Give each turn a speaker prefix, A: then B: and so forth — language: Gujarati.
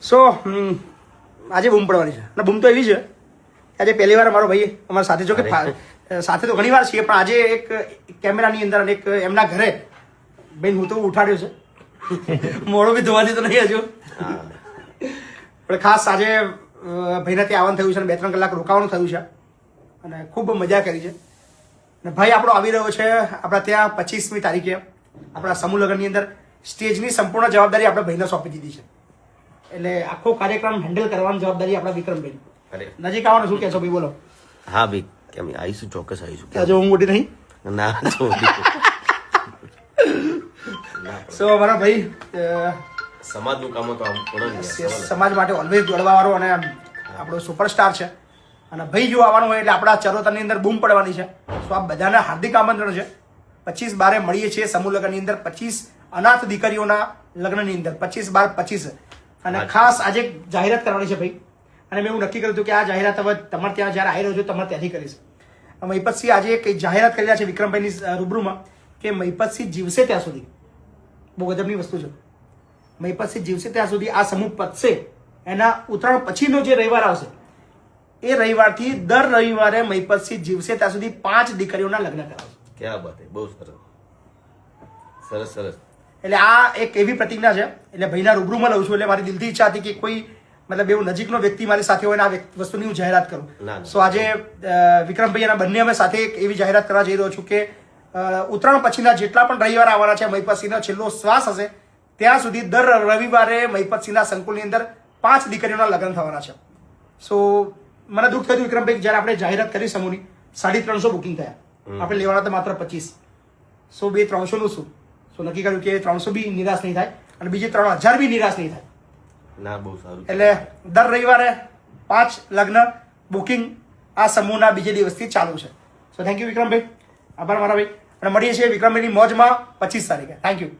A: સો આજે બૂમ પડવાની છે અને બૂમ તો એવી છે આજે પહેલી વાર મારો ભાઈ અમારા સાથે જો કે સાથે તો ઘણી વાર છીએ પણ આજે એક કેમેરાની અંદર અને એક એમના ઘરે બેન હું તો ઉઠાડ્યો છે મોડું બી ધોવાથી તો નહીં હજુ પણ ખાસ આજે ભાઈને ત્યાં આવવાનું થયું છે અને 2-3 કલાક રોકાવાનું થયું છે અને ખૂબ મજા કરી છે અને ભાઈ આપણો આવી રહ્યો છે આપણા ત્યાં 25મી તારીખે આપણા સમૂહ લગ્નની અંદર સ્ટેજની સંપૂર્ણ જવાબદારી આપણે ભાઈને સોંપી દીધી છે એટલે આખો કાર્યક્રમ હેન્ડલ કરવાની જવાબદારી આપણા વિક્રમભાઈ નજીક આવવાનું શું કહેશો ભાઈ બોલો
B: હા ભાઈ કેમ આવીશું ચોક્કસ આવીશું
A: આજે હું મોટી નહીં
B: ના
A: સો અમારા ભાઈ
B: સમાજનું કામ તો
A: સમાજ માટે ઓલવેઝ દોડવા વાળો અને આપણો સુપરસ્ટાર છે અને ભાઈ જો આવવાનું હોય એટલે આપણા ચરોતરની અંદર બૂમ પડવાની છે તો આ બધાને હાર્દિક આમંત્રણ છે 25/12 મળીએ છીએ સમૂહ લગ્નની અંદર 25 અનાથ દીકરીઓના લગ્નની અંદર 25/12 અને ખાસ આજે જાહેરાત કરવાની છે ભાઈ અને મેં એવું નક્કી કર્યું હતું કે આ જાહેરાત હવે તમારે ત્યાં જ્યારે આવી રહ્યો છું તમારે ત્યાંથી કરીશ મહિપતસિંહ આજે એક જાહેરાત કરી રહ્યા છે વિક્રમભાઈની રૂબરૂમાં કે મહિપતસિંહ જીવશે ત્યાં સુધી બહુ ગજબની વસ્તુ છે મહિપતસિંહ જીવશે ત્યાં સુધી આ સમૂહ પતશે એના ઉત્તરાયણ પછીનો જે રવિવાર આવશે એ રવિવારથી દર રવિવારે મહિપતસિંહ જીવશે ત્યાં સુધી 5 દીકરીઓના લગ્ન કરાવશે
B: ક્યાં વાત બહુ સરસ સરસ
A: એટલે આ એક એવી પ્રતિજ્ઞા છે એટલે ભાઈના રૂબરૂમાં લઉં છું એટલે મારી દિલથી ઈચ્છા હતી કે કોઈ મતલબ એવું નજીકનો વ્યક્તિ મારી સાથે હોય ને આ વસ્તુની હું જાહેરાત કરું સો આજે વિક્રમભાઈ અને બંને અમે સાથે એક એવી જાહેરાત કરવા જઈ રહ્યો છું કે ઉત્તરાયણ પછીના જેટલા પણ રવિવાર આવવાના છે મહિપતસિંહનો છેલ્લો શ્વાસ હશે ત્યાં સુધી દર રવિવારે મહિપતસિંહના સંકુલની અંદર 5 દીકરીઓના લગ્ન થવાના છે સો મને દુઃખ થયું વિક્રમભાઈ જ્યારે આપણે જાહેરાત કરી સમૂહની 350 બુકિંગ થયા આપણે લેવાના તો માત્ર 25 સો 200-300 નું શું સો નક્કી કર્યું કે 300 બી નિરાશ નહીં થાય અને બીજી 3000 બી નિરાશ નહીં થાય
B: ના બહુ સારું
A: એટલે દર રવિવારે 5 લગ્ન બુકિંગ આ સમૂહના બીજે દિવસથી ચાલુ છે સો થેન્ક યુ વિક્રમભાઈ આભાર મારા ભાઈ અને મળીએ છીએ વિક્રમભાઈની મોજમાં 25 તારીખે થેન્ક યુ